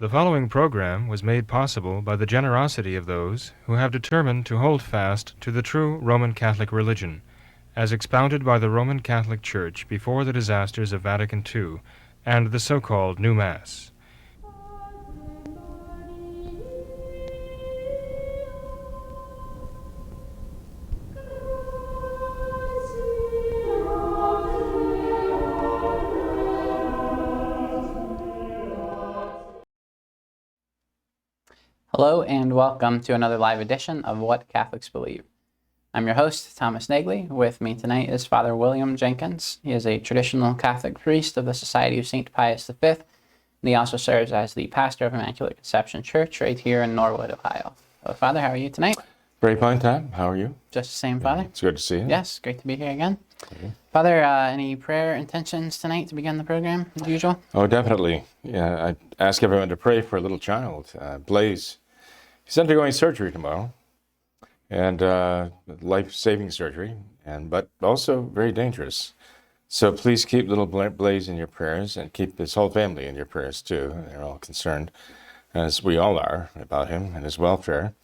The following program was made possible by the generosity of those who have determined to hold fast to the true Roman Catholic religion, as expounded by the Roman Catholic Church before the disasters of Vatican II and the so-called New Mass. Hello and welcome to another live edition of What Catholics Believe. I'm your host, Thomas Nagley. With me tonight is Father William Jenkins. He is a traditional Catholic priest of the Society of St. Pius V, and he also serves as the pastor of Immaculate Conception Church right here in Norwood, Ohio. So, Father, how are you tonight? Very fine, Tom. How are you? Just the same, Father. It's good to see you. Yes, great to be here again. Father, any prayer intentions tonight to begin the program, as usual? Oh, definitely. Yeah, I ask everyone to pray for a little child, Blaze. He's undergoing surgery tomorrow, and life-saving surgery, but also very dangerous. So please keep little Blaze in your prayers, and keep his whole family in your prayers too. They're all concerned, as we all are, about him and his welfare.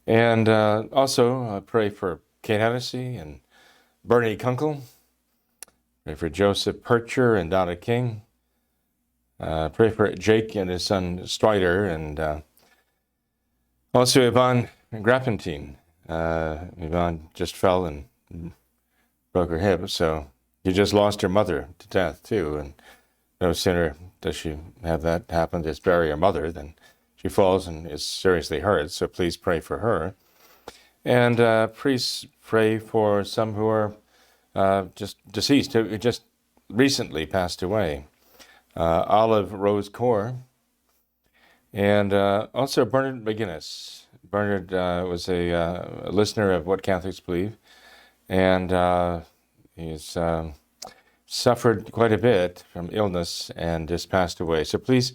And also pray for Kate Hennessy and Bernie Kunkel. Pray for Joseph Percher and Donna King. Pray for Jake and his son Strider, and also Yvonne Graffentine. Yvonne just fell and broke her hip, so she just lost her mother to death too. And no sooner does she have that happen, just bury her mother, than she falls and is seriously hurt. So please pray for her. And please pray for some who are just deceased, who just recently passed away. Olive Rose Core. And also Bernard McGinnis. Bernard was a listener of What Catholics Believe, and he's suffered quite a bit from illness and just passed away. So please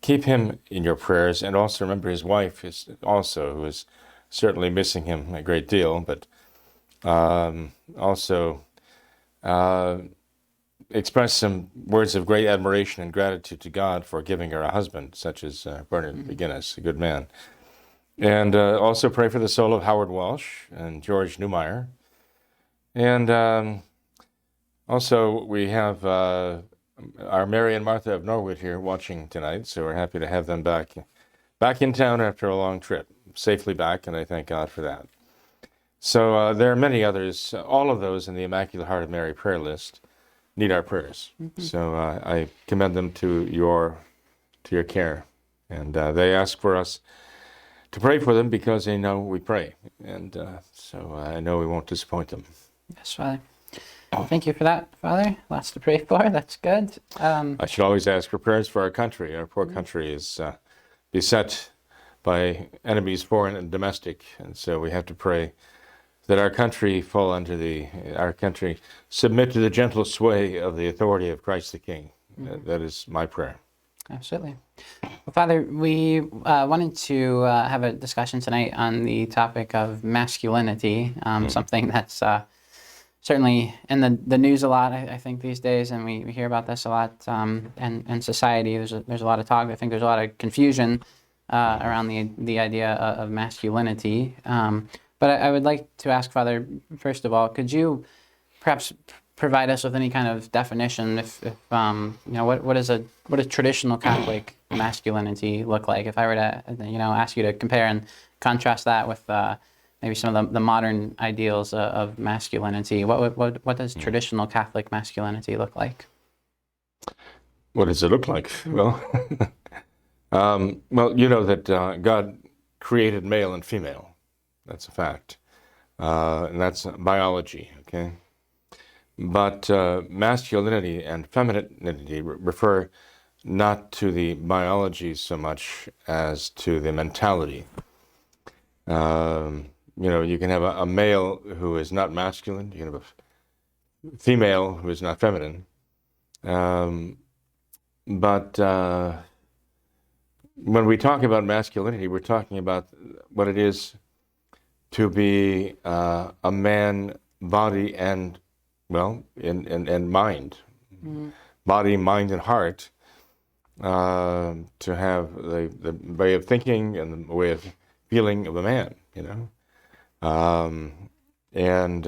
keep him in your prayers, and also remember his wife is also, who is certainly missing him a great deal, but also express some words of great admiration and gratitude to God for giving her a husband such as Bernard McGinnis, a good man. And also pray for the soul of Howard Walsh and George Newmeyer. And also we have our Mary and Martha of Norwood here watching tonight, so we're happy to have them back in town after a long trip, safely back, and I thank God for that. So there are many others. All of those in the Immaculate Heart of Mary prayer list need our prayers. So I commend them to your care. And they ask for us to pray for them because they know we pray. And so I know we won't disappoint them. Yes, Father. Thank you for that, Father. Lots to pray for. That's good. I should always ask for prayers for our country. Our poor country is beset by enemies, foreign and domestic. And so we have to pray that our country submit to the gentle sway of the authority of Christ the King. That is my prayer. Absolutely. Well, Father, we wanted to have a discussion tonight on the topic of masculinity, something that's certainly in the news a lot, I think, these days, and we hear about this a lot in society. There's a lot of talk. I think there's a lot of confusion around the idea of masculinity. But I would like to ask, Father, first of all, could you perhaps provide us with any kind of definition? What does traditional Catholic masculinity look like? If I were to, ask you to compare and contrast that with maybe some of the modern ideals of masculinity, what does traditional Catholic masculinity look like? What does it look like? Well, you know that God created male and female. That's a fact. And that's biology, okay? But masculinity and femininity refer not to the biology so much as to the mentality. You can have a male who is not masculine. You can have a female who is not feminine. But when we talk about masculinity, we're talking about what it is to be a man, body, and mind, body, mind, and heart, to have the way of thinking and the way of feeling of a man, and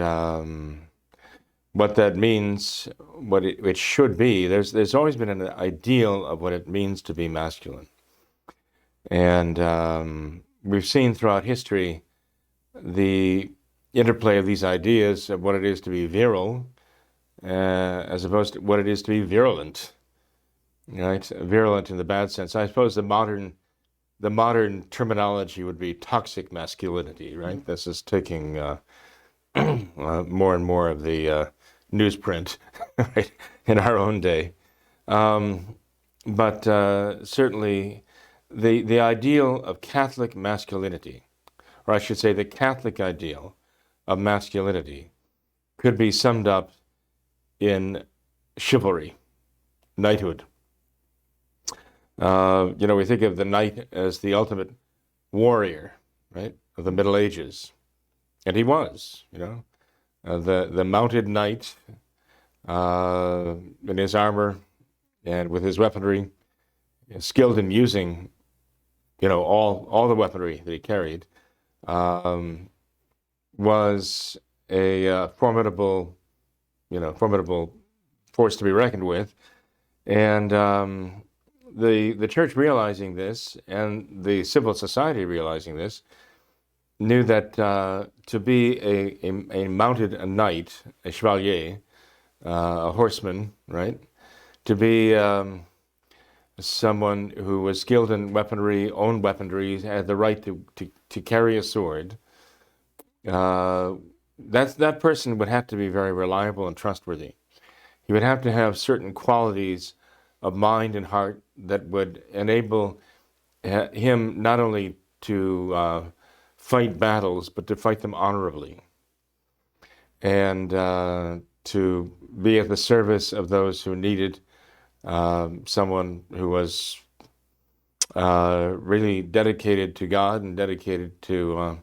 what that means, what it should be. There's always been an ideal of what it means to be masculine, and we've seen throughout history the interplay of these ideas of what it is to be virile, as opposed to what it is to be virulent. Right, virulent in the bad sense. I suppose the modern terminology would be toxic masculinity. Right, this is taking more and more of the newsprint, right, in our own day. But certainly, the ideal of Catholic masculinity, or I should say, the Catholic ideal of masculinity, could be summed up in chivalry, knighthood. We think of the knight as the ultimate warrior, right, of the Middle Ages, and he was, the mounted knight in his armor and with his weaponry, skilled in using, all the weaponry that he carried, was a formidable force to be reckoned with, and the church realizing this and the civil society realizing this knew that to be a mounted knight, a chevalier, a horseman, right, to be someone who was skilled in weaponry, owned weaponry, had the right to carry a sword, that person would have to be very reliable and trustworthy. He would have to have certain qualities of mind and heart that would enable him not only to fight battles, but to fight them honorably, and to be at the service of those who needed someone who was really dedicated to God and dedicated to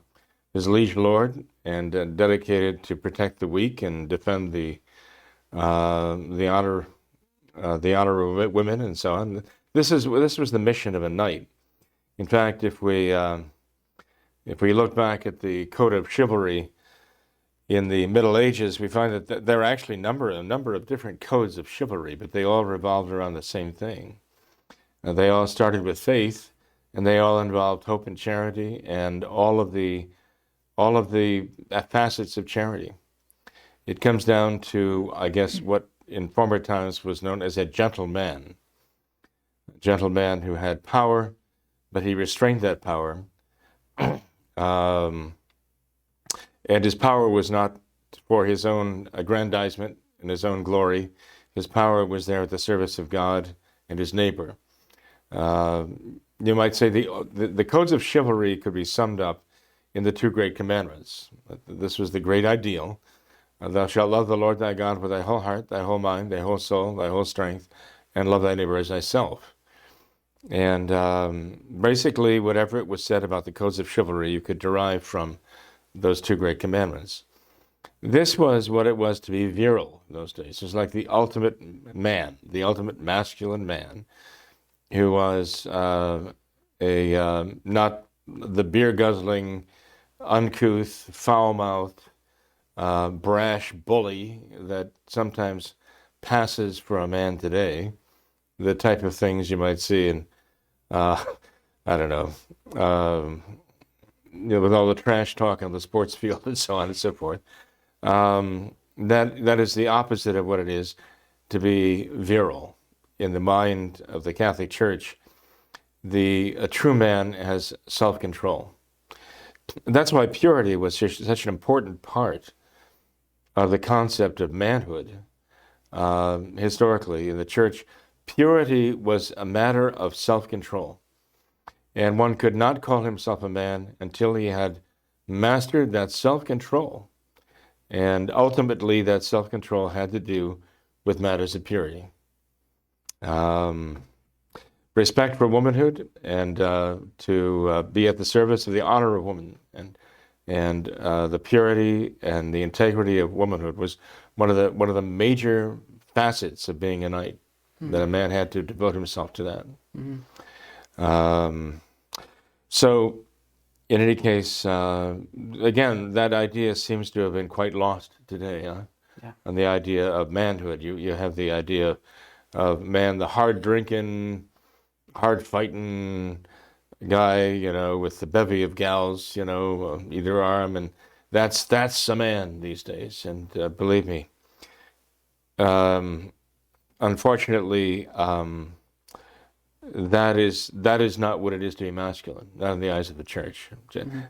his liege lord, and dedicated to protect the weak and defend the honor of women and so on. This was the mission of a knight. In fact, if we look back at the code of chivalry in the Middle Ages, we find that there are actually a number of different codes of chivalry, but they all revolved around the same thing. They all started with faith, and they all involved hope and charity, and all of the facets of charity. It comes down to, I guess, what in former times was known as a gentleman who had power, but he restrained that power. And his power was not for his own aggrandizement and his own glory. His power was there at the service of God and his neighbor. You might say the codes of chivalry could be summed up in the two great commandments. This was the great ideal. Thou shalt love the Lord thy God with thy whole heart, thy whole mind, thy whole soul, thy whole strength, and love thy neighbor as thyself. And basically, whatever it was said about the codes of chivalry, you could derive from those two great commandments. This was what it was to be virile in those days. It was like the ultimate man, the ultimate masculine man, who was not the beer-guzzling, uncouth, foul-mouthed, brash bully that sometimes passes for a man today, the type of things you might see in, I don't know, with all the trash talk on the sports field and so on and so forth. That is the opposite of what it is to be virile. In the mind of the Catholic Church, a true man has self-control. That's why purity was such an important part of the concept of manhood. Historically, in the Church, purity was a matter of self-control. And one could not call himself a man until he had mastered that self-control. And ultimately, that self-control had to do with matters of purity. Respect for womanhood, and to be at the service of the honor of woman, and the purity and the integrity of womanhood was one of the major facets of being a knight. That a man had to devote himself to that. So, in any case, again, that idea seems to have been quite lost today, huh? Yeah. And the idea of manhood. You have the idea of man, the hard drinking, hard fighting guy, with the bevy of gals, either arm, and that's a man these days. And believe me, um, unfortunately, that is not what it is to be masculine, not in the eyes of the church.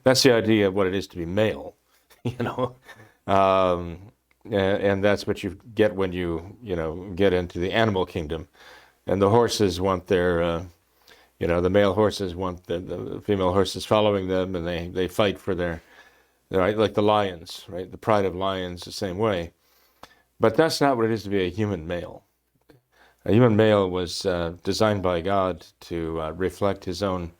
That's the idea of what it is to be male, you know. And that's what you get when you get into the animal kingdom, and the horses want their the male horses want the female horses following them, and they fight for their right, like the lions, right? The pride of lions, the same way. But that's not what it is to be a human male. A human male was designed by God to reflect his own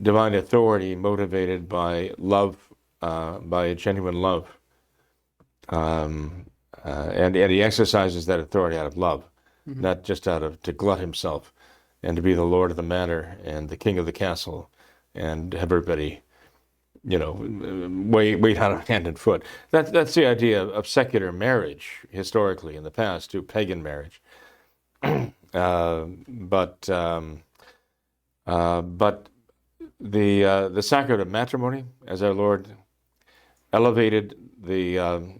divine authority, motivated by love, by a genuine love. And he exercises that authority out of love, not just to glut himself and to be the lord of the manor and the king of the castle and have everybody, wait on hand and foot. That's the idea of secular marriage historically in the past, to pagan marriage. But the sacrament of matrimony, as our Lord elevated the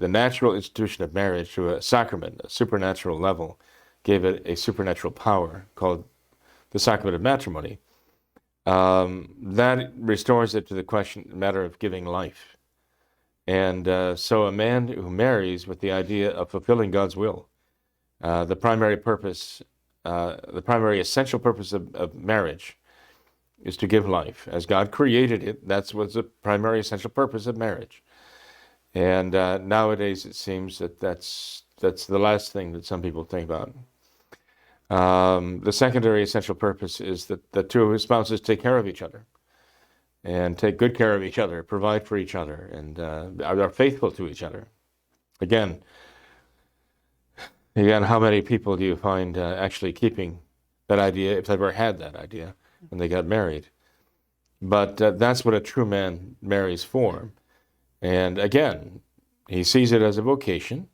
natural institution of marriage to a sacrament, a supernatural level, gave it a supernatural power called the sacrament of matrimony. That restores it to the matter of giving life. And so a man who marries with the idea of fulfilling God's will, the primary essential purpose of marriage is to give life. As God created it, that's what's the primary essential purpose of marriage. And nowadays it seems that's the last thing that some people think about. The secondary essential purpose is that the two spouses take care of each other and take good care of each other, provide for each other, and are faithful to each other. Again, how many people do you find actually keeping that idea, if they ever had that idea, when they got married? But that's what a true man marries for. And again, he sees it as a vocation.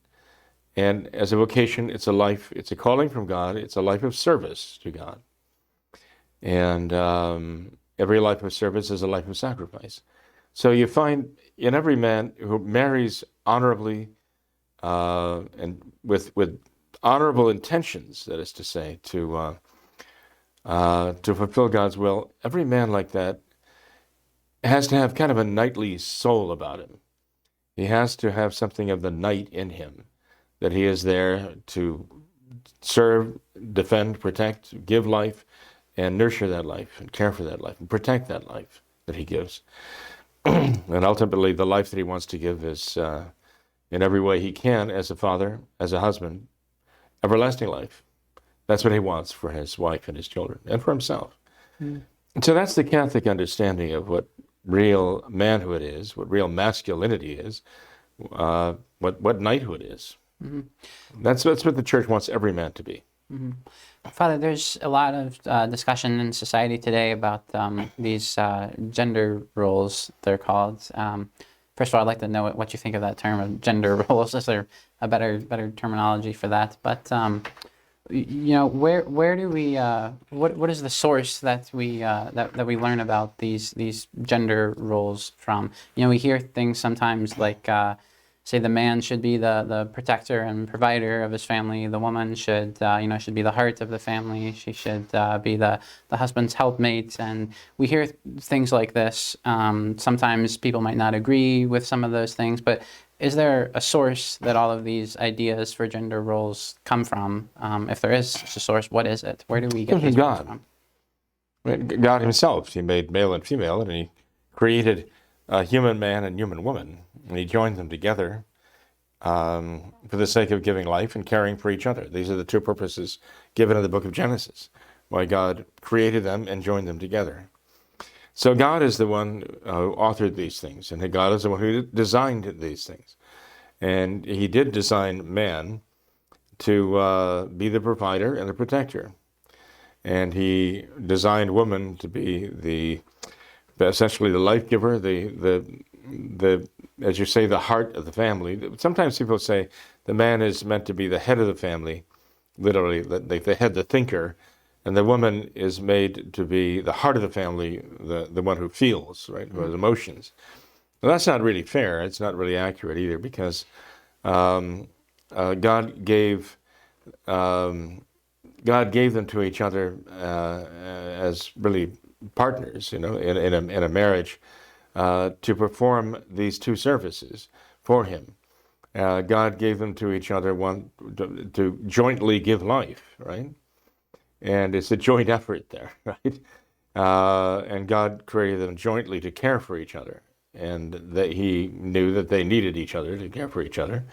And as a vocation, it's a life, it's a calling from God, it's a life of service to God. And every life of service is a life of sacrifice. So you find in every man who marries honorably and with honorable intentions, that is to say, to fulfill God's will, every man like that has to have kind of a knightly soul about him. He has to have something of the knight in him, that he is there to serve, defend, protect, give life, and nurture that life, and care for that life, and protect that life that he gives. And ultimately, the life that he wants to give is, in every way he can, as a father, as a husband, everlasting life. That's what he wants for his wife and his children, and for himself. And so that's the Catholic understanding of what real manhood is, what real masculinity is, what knighthood is. That's what the church wants every man to be. Father, there's a lot of discussion in society today about these gender roles, they're called. First of all, I'd like to know what you think of that term of gender roles. Is there a better terminology for that? But where do we what is the source that we that we learn about these gender roles from? We hear things sometimes like say the man should be the protector and provider of his family. The woman should should be the heart of the family. She should be the husband's helpmate. And we hear things like this. Sometimes people might not agree with some of those things, but is there a source that all of these ideas for gender roles come from? If there is a source, what is it? Where do we get these God. from? God himself, he made male and female, and he created a human man and human woman, and he joined them together for the sake of giving life and caring for each other. These are the two purposes given in the book of Genesis, why God created them and joined them together. So God is the one who authored these things, and God is the one who designed these things. And he did design man to be the provider and the protector. and he designed woman to be essentially the life giver, the as you say, the heart of the family. Sometimes people say the man is meant to be the head of the family, literally, the head, the thinker, and the woman is made to be the heart of the family, the one who feels, right, who has emotions. Well, that's not really fair. It's not really accurate either, because God gave them to each other as really partners, in a marriage, to perform these two services for Him. God gave them to each other to jointly give life, right? And it's a joint effort there, right? And God created them jointly to care for each other, and that He knew that they needed each other to care for each other.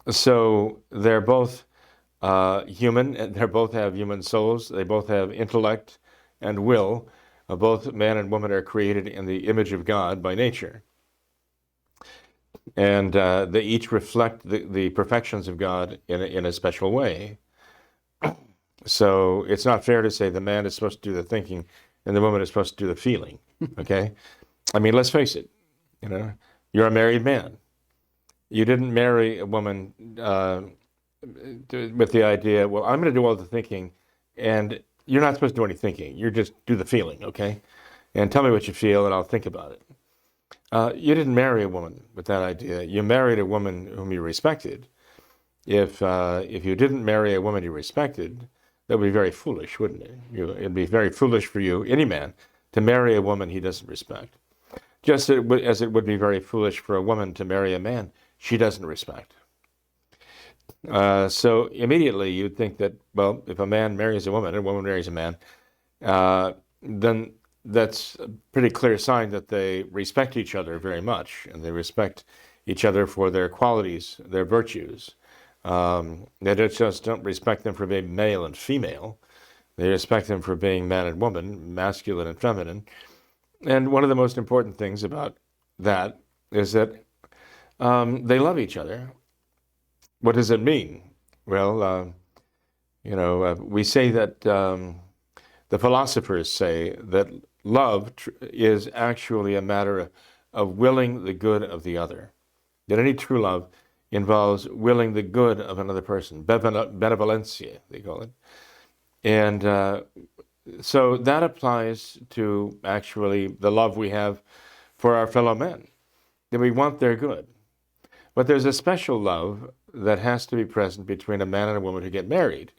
So they're both human, and they both have human souls. They both have intellect and will. Both man and woman are created in the image of God by nature. And they each reflect the perfections of God in a special way. So it's not fair to say the man is supposed to do the thinking and the woman is supposed to do the feeling, okay? I mean, let's face it, you're a married man. You didn't marry a woman with the idea, well, I'm going to do all the thinking, and you're not supposed to do any thinking. You just do the feeling, okay? And tell me what you feel, and I'll think about it. You didn't marry a woman with that idea. You married a woman whom you respected. If you didn't marry a woman you respected, that would be very foolish, wouldn't it? It'd be very foolish for you, any man, to marry a woman he doesn't respect. Just as it would be very foolish for a woman to marry a man she doesn't respect. So immediately you'd think that, well, if a man marries a woman and a woman marries a man, then that's a pretty clear sign that they respect each other very much, and they respect each other for their qualities, their virtues. They just don't respect them for being male and female. They respect them for being man and woman, masculine and feminine. And one of the most important things about that is that they love each other. What does it mean? Well, we say that the philosophers say that love is actually a matter of willing the good of the other. That any true love involves willing the good of another person, benevolencia, they call it. And so that applies to actually the love we have for our fellow men, that we want their good. But there's a special love that has to be present between a man and a woman who get married.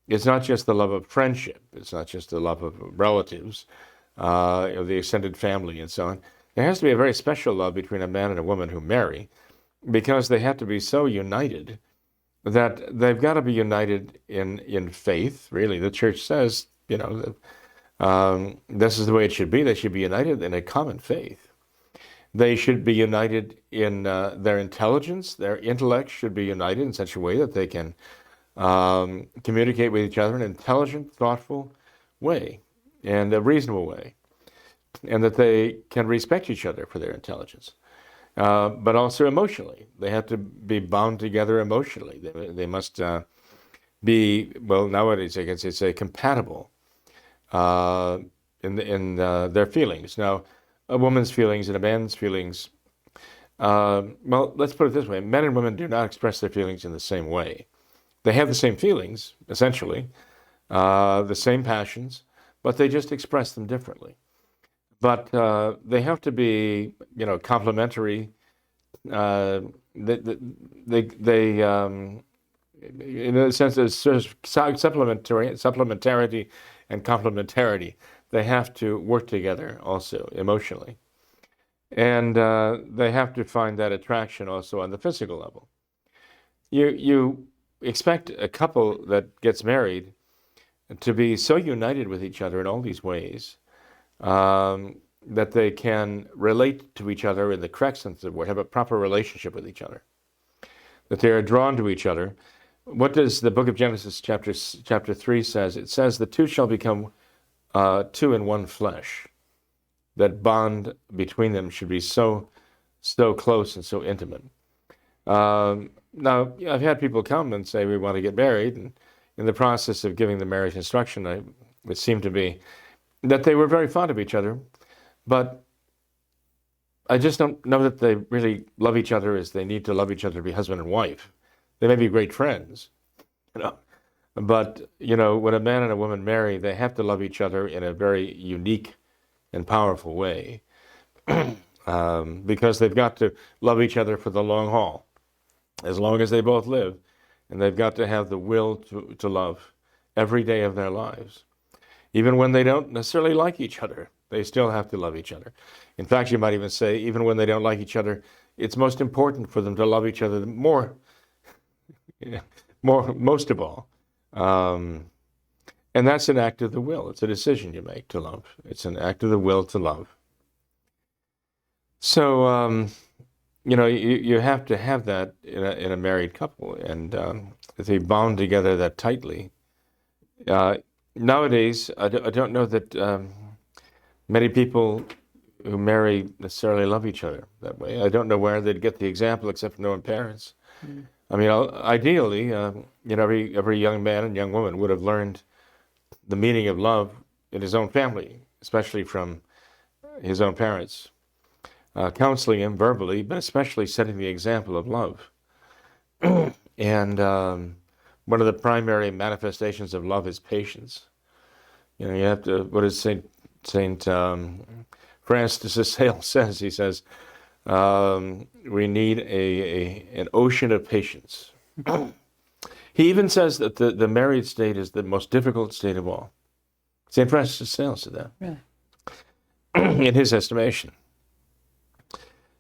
It's not just the love of friendship. It's not just the love of relatives, of the extended family and so on. There has to be a very special love between a man and a woman who marry, because they have to be so united that they've got to be united in faith, really. The church says, this is the way it should be. They should be united in a common faith. They should be united in their intelligence. Their intellect should be united in such a way that they can communicate with each other in an intelligent, thoughtful way and a reasonable way, and that they can respect each other for their intelligence. But also emotionally. They have to be bound together emotionally. They must be, well, nowadays I guess they say compatible in their feelings. Now, a woman's feelings and a man's feelings, well, let's put it this way. Men and women do not express their feelings in the same way. They have the same feelings, essentially, the same passions, but they just express them differently. But they have to be, complementary. They in a sense, there's supplementarity and complementarity. They have to work together also emotionally. And they have to find that attraction also on the physical level. You expect a couple that gets married to be so united with each other in all these ways that they can relate to each other in the correct sense of the word, have a proper relationship with each other, that they are drawn to each other. What does the book of Genesis chapter 3 says? It says the two shall become two in one flesh. That bond between them should be so close and so intimate. Now, I've had people come and say we want to get married, and in the process of giving the marriage instruction, it seemed to be that they were very fond of each other, but I just don't know that they really love each other as they need to love each other to be husband and wife. They may be great friends, you know, but, you know, when a man and a woman marry, they have to love each other in a very unique and powerful way, because they've got to love each other for the long haul, as long as they both live, and they've got to have the will to love every day of their lives. Even when they don't necessarily like each other, they still have to love each other. In fact, you might even say, even when they don't like each other, it's most important for them to love each other more, most of all. And that's an act of the will. It's a decision you make to love. It's an act of the will to love. So, you know, you have to have that in a married couple, and if they bound together that tightly. Nowadays, I don't know that many people who marry necessarily love each other that way. I don't know where they'd get the example except from their own parents. Mm. I mean, ideally, you know, every young man and young woman would have learned the meaning of love in his own family, especially from his own parents, counseling him verbally, but especially setting the example of love. And one of the primary manifestations of love is patience. You know, you have to, what does Saint Francis de Sales says? He says, we need an ocean of patience. He even says that the married state is the most difficult state of all. St. Francis de Sales said that. Really? In his estimation.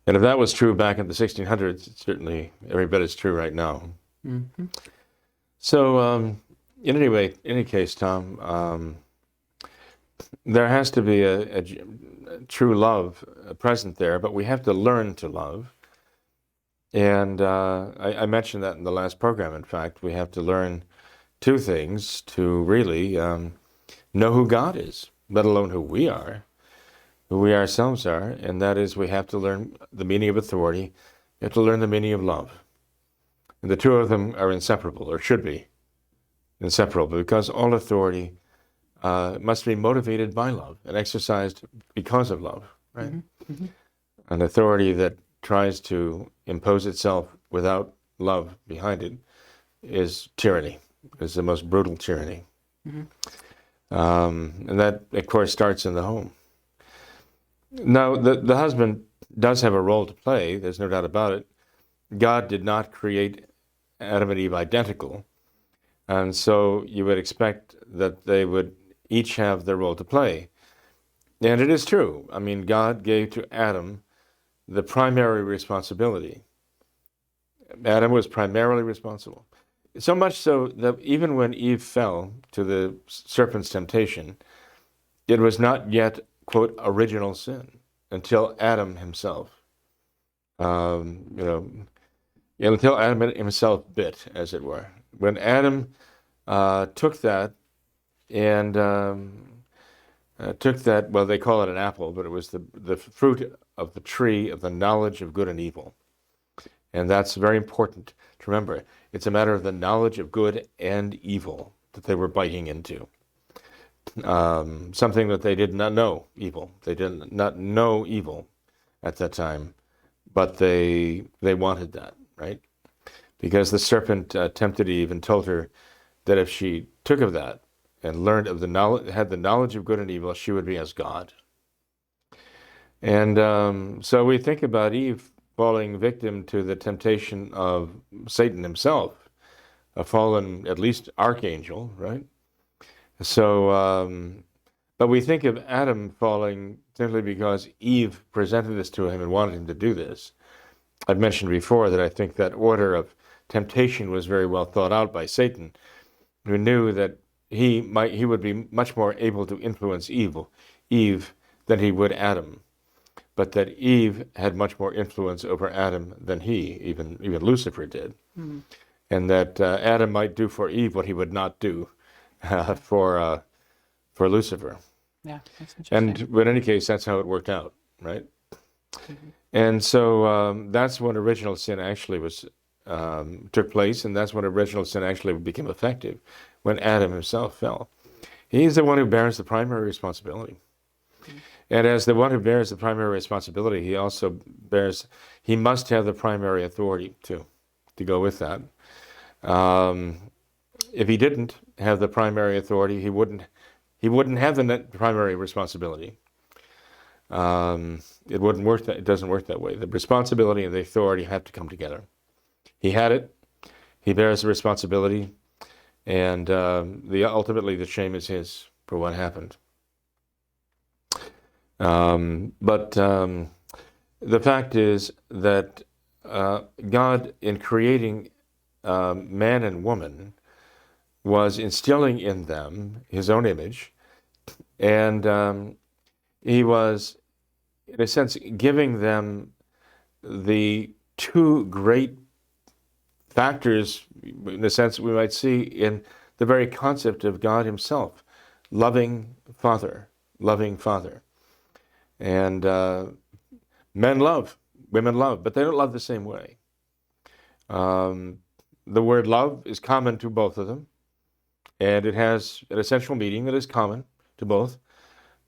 And if that was true back in the 1600s, it's certainly every bit as true right now. Mm-hmm. So, in any case, Tom, there has to be a true love present there, but we have to learn to love. And I mentioned that in the last program. In fact, we have to learn two things to really know who God is, let alone who we are, who we ourselves are, and that is we have to learn the meaning of authority. We have to learn the meaning of love. And the two of them are inseparable, or should be inseparable, because all authority must be motivated by love and exercised because of love, right? Mm-hmm. Mm-hmm. An authority that tries to impose itself without love behind it is tyranny, is the most brutal tyranny. Mm-hmm. And that, of course, starts in the home. Now, the husband does have a role to play, there's no doubt about it. God did not create Adam and Eve identical, and so you would expect that they would each have their role to play. And it is true. I mean, God gave to Adam the primary responsibility. Adam was primarily responsible. So much so that even when Eve fell to the serpent's temptation, it was not yet, quote, original sin until Adam himself, until Adam himself bit, as it were. When Adam took that and well, they call it an apple, but it was the fruit of the tree of the knowledge of good and evil. And that's very important to remember. It's a matter of the knowledge of good and evil that they were biting into. Something that they did not know evil. They did not know evil at that time, but they wanted that, right? Because the serpent tempted Eve and told her that if she took of that and learned of the knowledge, had the knowledge of good and evil, she would be as God. And so we think about Eve falling victim to the temptation of Satan himself, a fallen, at least, archangel, right? So, but we think of Adam falling simply because Eve presented this to him and wanted him to do this. I've mentioned before that I think that order of temptation was very well thought out by Satan, who knew that he would be much more able to influence Eve than he would Adam, but that Eve had much more influence over Adam than even Lucifer did, and that Adam might do for Eve what he would not do for Lucifer. Yeah, that's interesting. But in any case, that's how it worked out, right? Mm-hmm. And so that's when original sin actually was took place, and that's when original sin actually became effective, when Adam himself fell. He's the one who bears the primary responsibility. And as the one who bears the primary responsibility, he must have the primary authority to go with that. If he didn't have the primary authority, he wouldn't have the primary responsibility. It wouldn't work. It doesn't work that way. The responsibility and the authority have to come together. He had it. He bears the responsibility, and ultimately the shame is his for what happened. But the fact is that God, in creating man and woman, was instilling in them his own image, and he was, in a sense, giving them the two great factors, in a sense, we might see in the very concept of God himself, loving Father. And men love, women love, but they don't love the same way. The word love is common to both of them, and it has an essential meaning that is common to both.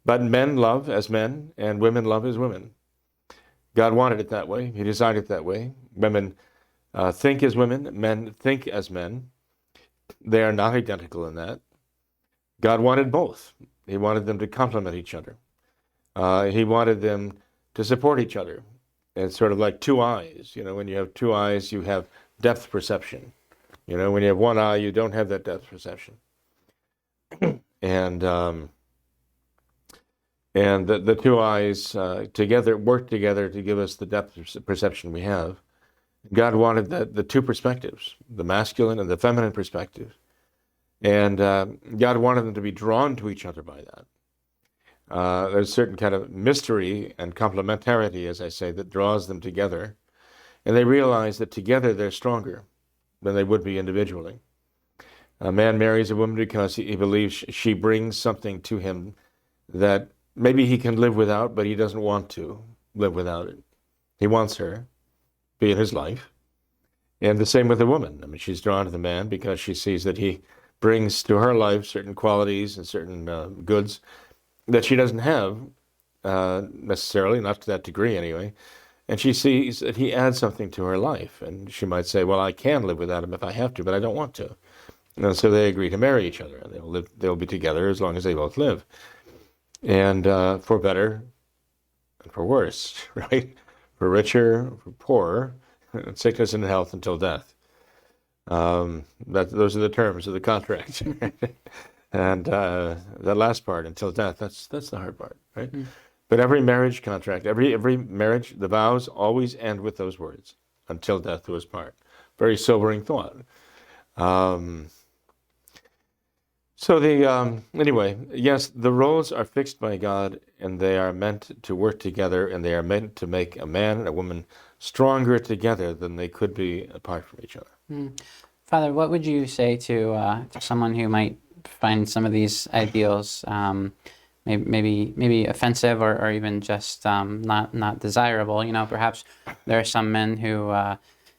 But men love as men, and women love as women. God wanted it that way. He designed it that way. Women think as women, men think as men. They are not identical in that. God wanted both. He wanted them to complement each other. He wanted them to support each other. It's sort of like two eyes. You know, when you have two eyes, you have depth perception. You know, when you have one eye, you don't have that depth perception. And the two eyes together work together to give us the depth perception we have. God wanted the two perspectives, the masculine and the feminine perspective. And God wanted them to be drawn to each other by that. There's a certain kind of mystery and complementarity, as I say, that draws them together. And they realize that together they're stronger than they would be individually. A man marries a woman because he believes she brings something to him that maybe he can live without, but he doesn't want to live without it. He wants her, be in his life. And the same with a woman. I mean, she's drawn to the man because she sees that he brings to her life certain qualities and certain goods that she doesn't have necessarily, not to that degree anyway. And she sees that he adds something to her life. And she might say, well, I can live without him if I have to, but I don't want to. And so they agree to marry each other. And they'll be together as long as they both live. And for better and for worse, right? For richer, for poorer, sickness and health until death. Those are the terms of the contract. And that last part, until death, that's the hard part, right? Mm. But every marriage contract, every marriage, the vows always end with those words, until death do us part. Very sobering thought. Anyway, yes, the roles are fixed by God, and they are meant to work together, and they are meant to make a man and a woman stronger together than they could be apart from each other. Mm. Father, what would you say to someone who might find some of these ideals maybe offensive or even just not desirable? You know, perhaps there are some men who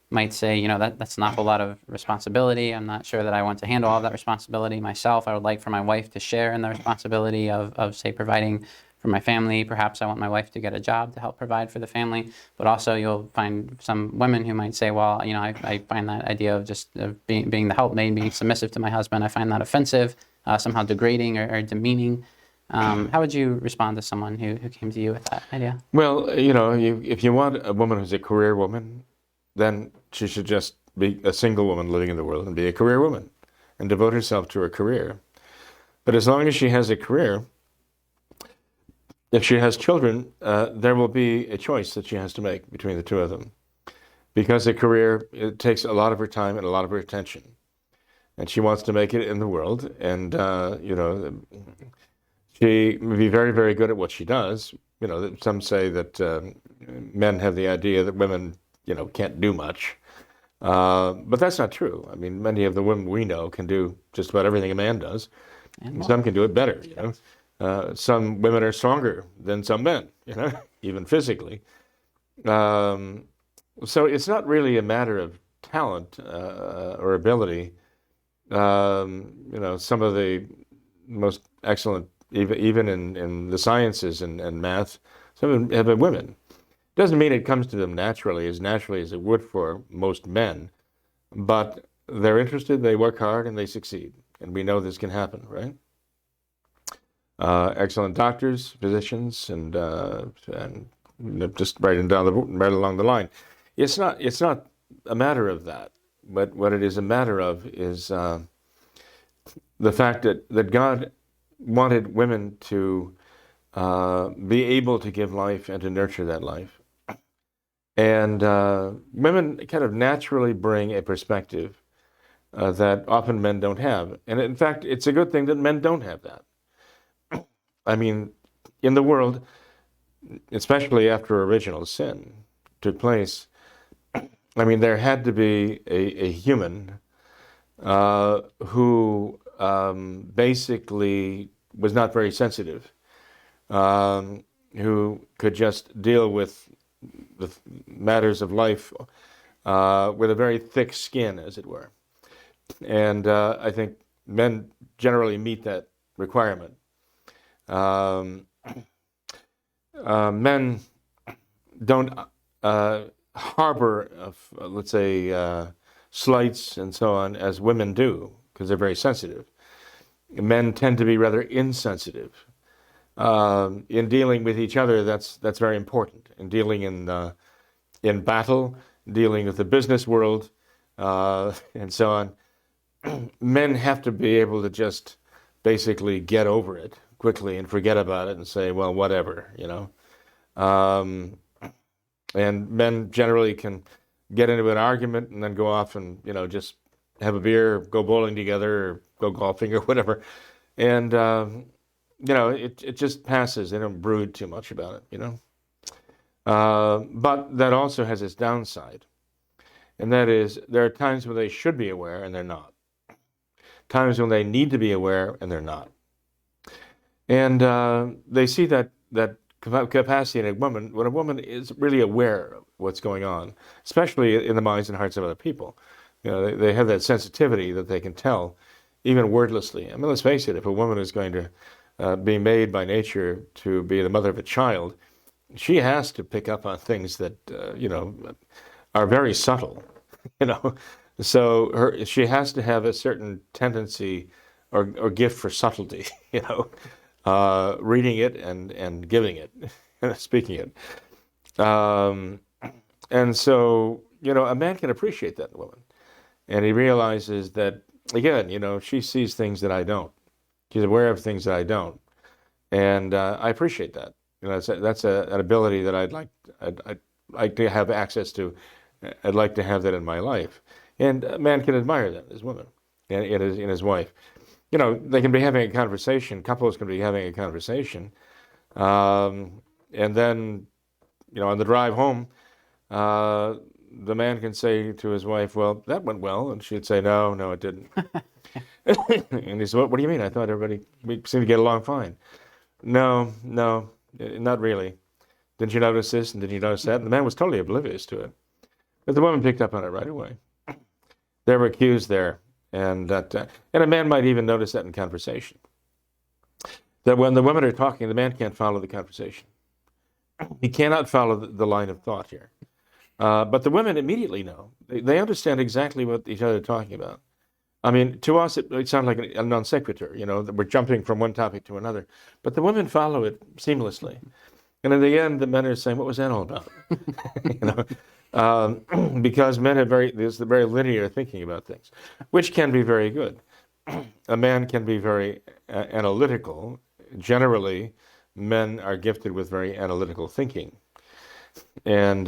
might say, you know, that's an awful lot of responsibility. I'm not sure that I want to handle all of that responsibility myself. I would like for my wife to share in the responsibility of say, providing for my family. Perhaps I want my wife to get a job to help provide for the family. But also you'll find some women who might say, well, you know, I find that idea of just being the helpmate, being submissive to my husband, I find that offensive, somehow degrading or demeaning. How would you respond to someone who came to you with that idea? Well, you know, if you want a woman who's a career woman, then she should just be a single woman living in the world and be a career woman and devote herself to her career. But as long as she has a career, if she has children, there will be a choice that she has to make between the two of them. Because a career, it takes a lot of her time and a lot of her attention. And she wants to make it in the world. And, you know, she may be very, very good at what she does. You know, some say that men have the idea that women, you know, can't do much. But that's not true. I mean, many of the women we know can do just about everything a man does. And some can do it better, you know. Some women are stronger than some men, you know, even physically. So it's not really a matter of talent or ability. Some of the most excellent, even in the sciences and math, some of them have been women. Doesn't mean it comes to them naturally as it would for most men, but they're interested, they work hard, and they succeed. And we know this can happen, right? Excellent doctors, physicians, and just right along the line. It's not a matter of that, but what it is a matter of is the fact that God wanted women to be able to give life and to nurture that life. And women kind of naturally bring a perspective that often men don't have. And in fact, it's a good thing that men don't have that. I mean, in the world, especially after original sin took place, I mean, there had to be a human who basically was not very sensitive, who could just deal with the matters of life with a very thick skin, as it were. And I think men generally meet that requirement. Men don't harbor, let's say, slights and so on as women do, because they're very sensitive. Men tend to be rather insensitive. In dealing with each other, that's very important. In dealing in battle, dealing with the business world, and so on, men have to be able to just basically get over it quickly and forget about it and say, well, whatever, and men generally can get into an argument and then go off and, just have a beer, go bowling together, or go golfing or whatever. And, it just passes. They don't brood too much about it, But that also has its downside. And that is, there are times when they should be aware and they're not. Times when they need to be aware and they're not. And they see that capacity in a woman when a woman is really aware of what's going on, especially in the minds and hearts of other people. They have that sensitivity that they can tell, even wordlessly. I mean, let's face it, if a woman is going to be made by nature to be the mother of a child, she has to pick up on things that, are very subtle, So she has to have a certain tendency or gift for subtlety, reading it and giving it, speaking it. And so, a man can appreciate that in a woman. And he realizes that, again, she sees things that I don't. She's aware of things that I don't. And I appreciate that. That's an ability that I'd like to have access to. I'd like to have that in my life. And a man can admire that as women and in his wife. They can be having a conversation, couples can be having a conversation, and then, on the drive home, the man can say to his wife, well, that went well, and she'd say, no, it didn't. And he said, what do you mean? I thought we seemed to get along fine. No, not really. Didn't you notice this, and did you notice that? And the man was totally oblivious to it. But the woman picked up on it right away. There were cues there. And a man might even notice that in conversation. That when the women are talking, the man can't follow the conversation. He cannot follow the line of thought here. But the women immediately know. They understand exactly what each other are talking about. I mean, to us, it sounds like a non sequitur, that we're jumping from one topic to another. But the women follow it seamlessly. And in the end, the men are saying, what was that all about? Because men have there's the very linear thinking about things, which can be very good. A man can be very analytical. Generally, men are gifted with very analytical thinking. And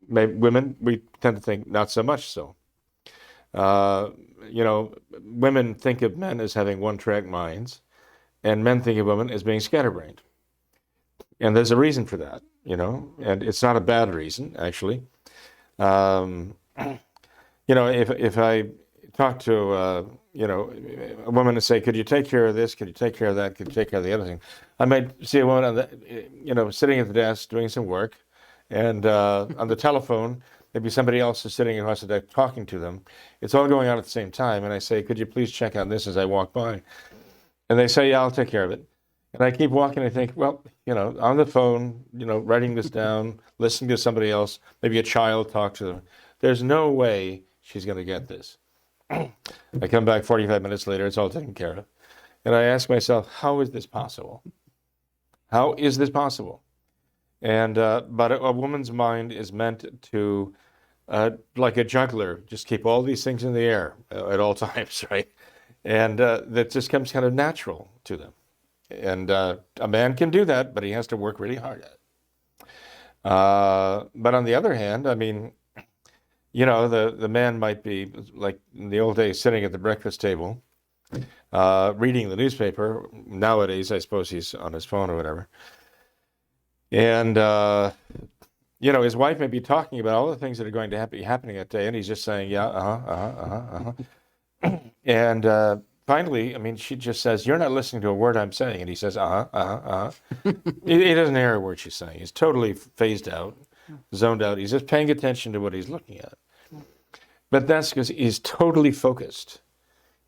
women, we tend to think not so much so. Women think of men as having one-track minds, and men think of women as being scatterbrained. And there's a reason for that, and it's not a bad reason, actually. If I talk to, a woman and say, could you take care of this? Could you take care of that? Could you take care of the other thing? I might see a woman, sitting at the desk doing some work, and on the telephone, maybe somebody else is sitting across the deck talking to them. It's all going on at the same time. And I say, could you please check on this as I walk by? And they say, yeah, I'll take care of it. And I keep walking. I think, well, on the phone, writing this down, listening to somebody else, maybe a child talk to them. There's no way she's going to get this. I come back 45 minutes later, it's all taken care of. And I ask myself, how is this possible? How is this possible? And but a woman's mind is meant to, like a juggler, just keep all these things in the air at all times, right? And that just comes kind of natural to them. And a man can do that, but he has to work really hard at it. But on the other hand, I mean, the man might be, like in the old days, sitting at the breakfast table, reading the newspaper. Nowadays, I suppose he's on his phone or whatever. And, his wife may be talking about all the things that are going to be happening that day, and he's just saying, yeah, And finally, I mean, she just says, you're not listening to a word I'm saying. And he says, he doesn't hear a word she's saying. He's totally phased out, zoned out. He's just paying attention to what he's looking at. But that's because he's totally focused.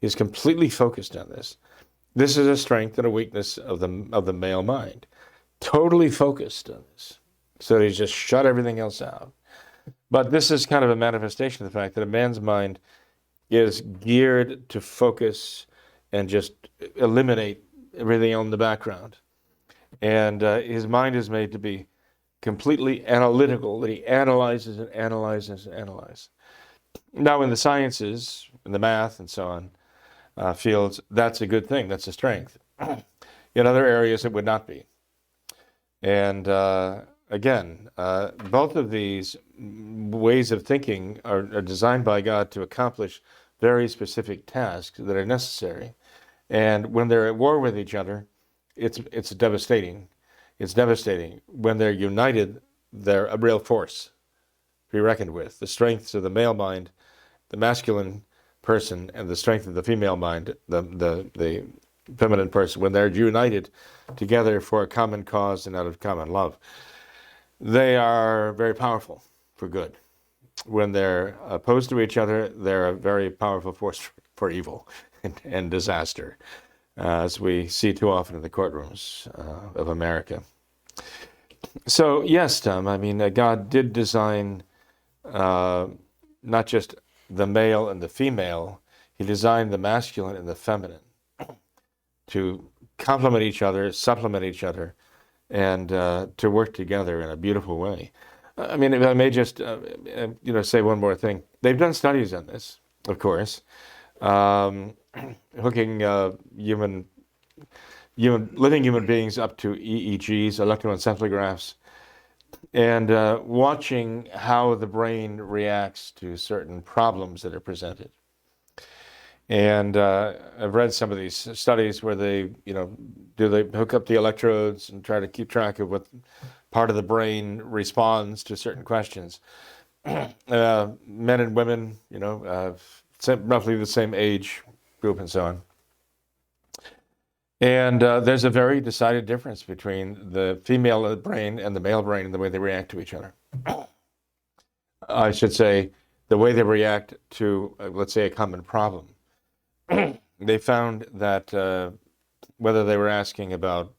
He's completely focused on this. This is a strength and a weakness of the male mind. Totally focused on this. So he's just shut everything else out. But this is kind of a manifestation of the fact that a man's mind is geared to focus and just eliminate everything on the background. And his mind is made to be completely analytical, that he analyzes and analyzes and analyzes. Now, in the sciences, in the math and so on fields, that's a good thing. That's a strength. In other areas, it would not be. And again, both of these ways of thinking are designed by God to accomplish very specific tasks that are necessary. And when they're at war with each other, it's devastating. It's devastating. When they're united, they're a real force to be reckoned with. The strengths of the male mind, the masculine person, and the strength of the female mind, the feminine person, when they're united together for a common cause and out of common love, they are very powerful for good. When they're opposed to each other, they're a very powerful force for evil and disaster, as we see too often in the courtrooms of America. So yes, Tom, I mean, God did design not just the male and the female, he designed the masculine and the feminine to complement each other, supplement each other, and to work together in a beautiful way. I mean, if I may just, say one more thing. They've done studies on this, of course, hooking living human beings up to EEGs, electroencephalographs, and watching how the brain reacts to certain problems that are presented. And I've read some of these studies where they hook up the electrodes and try to keep track of what part of the brain responds to certain questions. Men and women, roughly the same age group and so on. And there's a very decided difference between the female brain and the male brain in the way they react to each other. I should say, the way they react to, let's say, a common problem. They found that whether they were asking about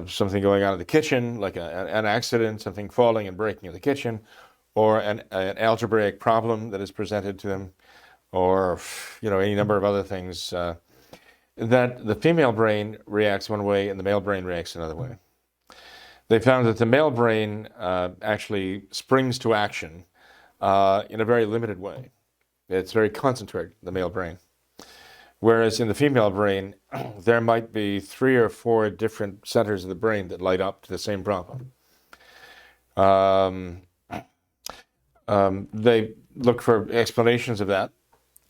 something going on in the kitchen, like an accident, something falling and breaking in the kitchen, or an algebraic problem that is presented to them, or any number of other things, that the female brain reacts one way and the male brain reacts another way. They found that the male brain actually springs to action in a very limited way. It's very concentrated, the male brain. Whereas in the female brain, there might be 3 or 4 different centers of the brain that light up to the same problem. They look for explanations of that.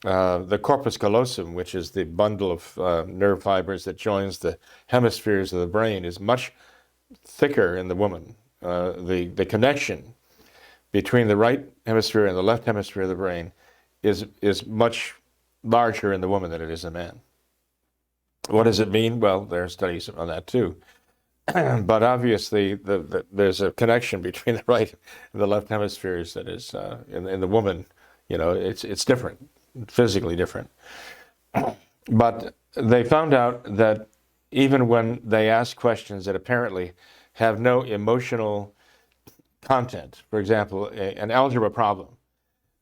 The corpus callosum, which is the bundle of nerve fibers that joins the hemispheres of the brain, is much thicker in the woman. The connection between the right hemisphere and the left hemisphere of the brain is much larger in the woman than it is in the man. What does it mean? Well, there are studies on that too. but obviously there's a connection between the right and the left hemispheres that is in the woman. It's different, physically different. But they found out that even when they ask questions that apparently have no emotional content, for example, an algebra problem,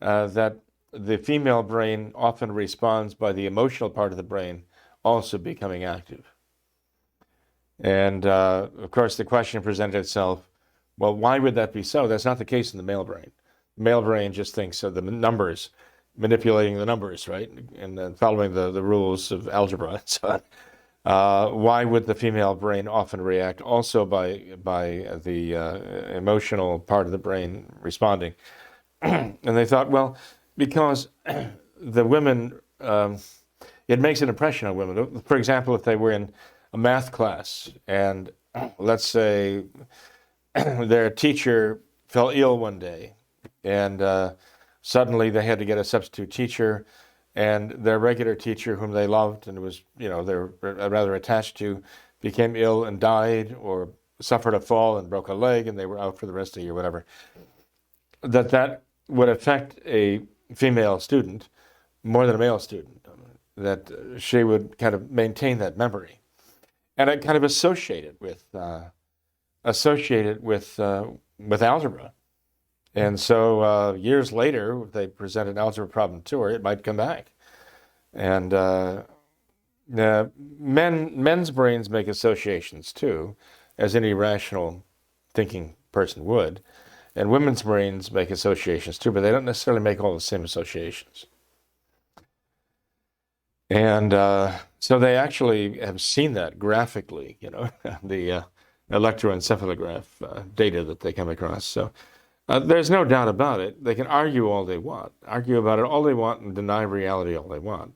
that the female brain often responds by the emotional part of the brain also becoming active. And of course, the question presented itself, well, why would that be so? That's not the case in the male brain. The male brain just thinks of the numbers, manipulating the numbers, right? And then following the rules of algebra and so on. Why would the female brain often react also by the emotional part of the brain responding? And they thought, well, because the women, it makes an impression on women. For example, if they were in a math class and let's say their teacher fell ill one day and suddenly they had to get a substitute teacher, and their regular teacher, whom they loved and was, they were rather attached to, became ill and died, or suffered a fall and broke a leg, and they were out for the rest of the year, whatever. That would affect a female student more than a male student. That she would kind of maintain that memory, and I kind of associate it with algebra. And so years later, if they present an algebra problem to her, it might come back. And men's brains make associations too, as any rational thinking person would. And women's brains make associations too, but they don't necessarily make all the same associations. And so they actually have seen that graphically, the electroencephalograph data that they come across. So there's no doubt about it. They can argue all they want, argue about it all they want, and deny reality all they want.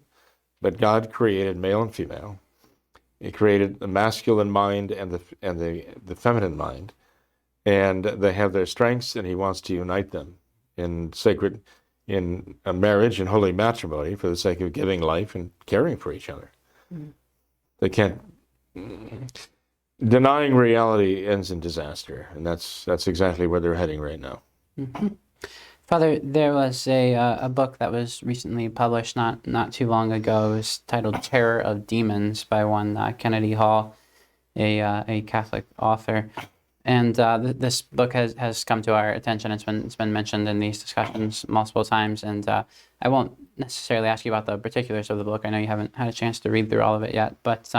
But God created male and female. He created the masculine mind and the feminine mind, and they have their strengths, and He wants to unite them in a marriage and holy matrimony for the sake of giving life and caring for each other. Mm-hmm. They can't. Denying reality ends in disaster, and that's exactly where they're heading right now. Mm-hmm. Father, there was a book that was recently published not too long ago. It was titled "Terror of Demons" by one Kennedy Hall, a Catholic author. And this book has come to our attention. It's been mentioned in these discussions multiple times. And I won't necessarily ask you about the particulars of the book. I know you haven't had a chance to read through all of it yet. But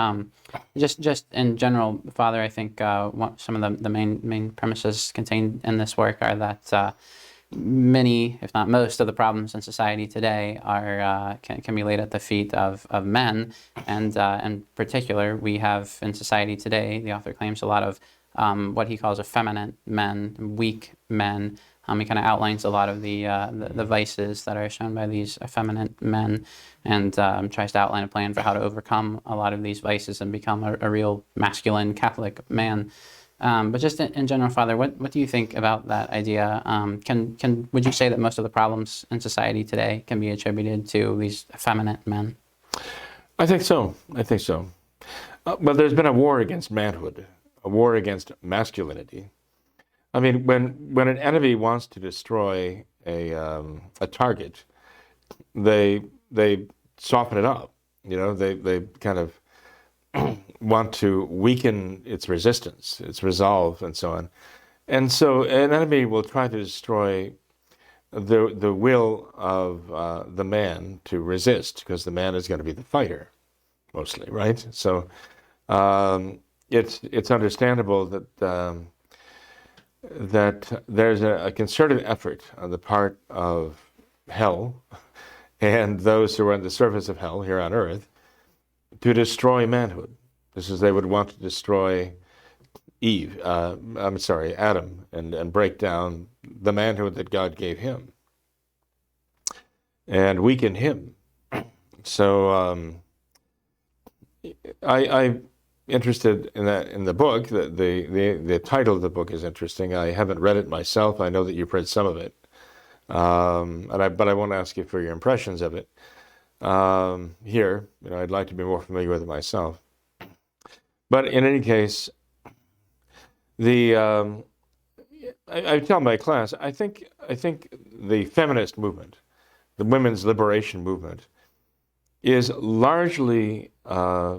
just in general, Father, I think some of the main premises contained in this work are that many, if not most, of the problems in society today can be laid at the feet of men. And in particular, we have in society today, the author claims, a lot of what he calls effeminate men, weak men. He kind of outlines a lot of the vices that are shown by these effeminate men, and tries to outline a plan for how to overcome a lot of these vices and become a real masculine Catholic man. But just in general, Father, what do you think about that idea? Would you say that most of the problems in society today can be attributed to these effeminate men? I think so. But there's been a war against manhood, a war against masculinity. I mean, when an enemy wants to destroy a target, they soften it up. They kind of want to weaken its resistance, its resolve, and so on. And so an enemy will try to destroy the will of the man to resist, because the man is going to be the fighter, mostly, right? So it's understandable that there's a concerted effort on the part of hell and those who are on the surface of hell here on earth to destroy manhood. This is, they would want to destroy Adam, and break down the manhood that God gave him and weaken him. So I'm interested in that, in the book. The title of the book is interesting. I haven't read it myself. I know that you've read some of it, but I won't ask you for your impressions of it here. I'd like to be more familiar with it myself. But in any case, I tell my class, I think the feminist movement, the women's liberation movement, is largely caused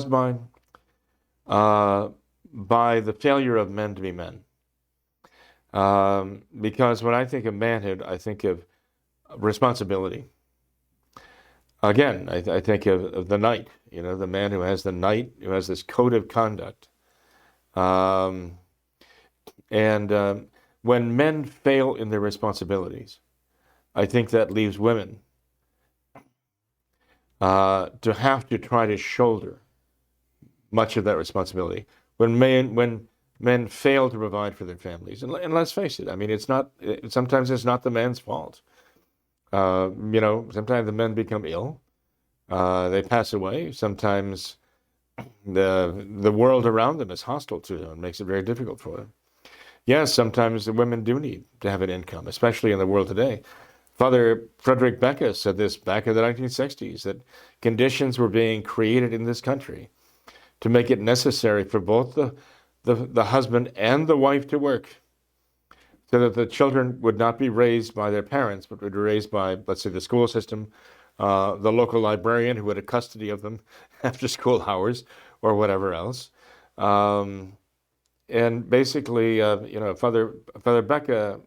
by the failure of men to be men. Because when I think of manhood, I think of responsibility. Again, I think of the knight, the man who has the knight, who has this code of conduct. And when men fail in their responsibilities, I think that leaves women to have to try to shoulder much of that responsibility. When men fail to provide for their families, and let's face it, I mean, sometimes it's not the man's fault. Sometimes the men become ill, they pass away. Sometimes the world around them is hostile to them and makes it very difficult for them. Yes, sometimes the women do need to have an income, especially in the world today. Father Frederick Becca said this back in the 1960s, that conditions were being created in this country to make it necessary for both the husband and the wife to work, so that the children would not be raised by their parents, but would be raised by, let's say, the school system, the local librarian who had custody of them after school hours, or whatever else. And basically, Father Becca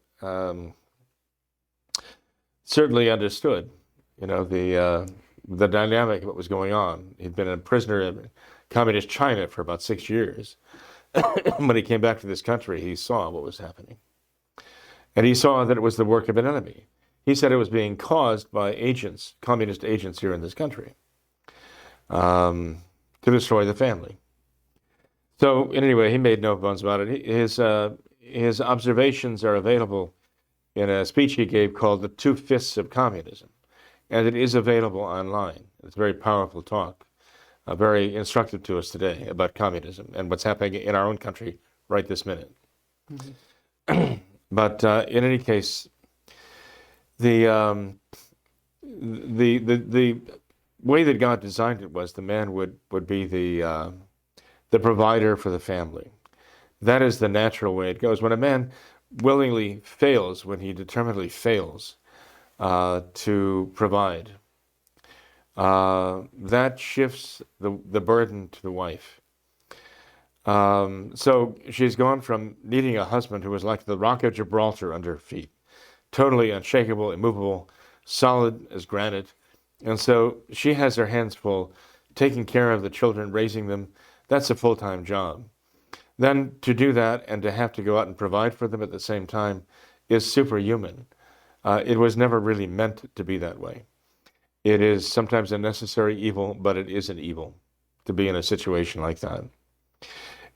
certainly understood, the dynamic of what was going on. He'd been a prisoner in communist China for about 6 years. When he came back to this country, he saw what was happening. And he saw that it was the work of an enemy. He said it was being caused by agents, communist agents here in this country, to destroy the family. So anyway, he made no bones about it. His observations are available in a speech he gave called The Two Fists of Communism. And it is available online. It's a very powerful talk, very instructive to us today about communism and what's happening in our own country right this minute. Mm-hmm. But in any case, the way that God designed it was the man would be the provider for the family. That is the natural way it goes. When a man willingly fails, when he determinedly fails to provide, that shifts the burden to the wife. So she's gone from needing a husband who was like the rock of Gibraltar under her feet, totally unshakable, immovable, solid as granite. And so she has her hands full, taking care of the children, raising them. That's a full-time job. Then to do that and to have to go out and provide for them at the same time is superhuman. It was never really meant to be that way. It is sometimes a necessary evil, but it is an evil to be in a situation like that.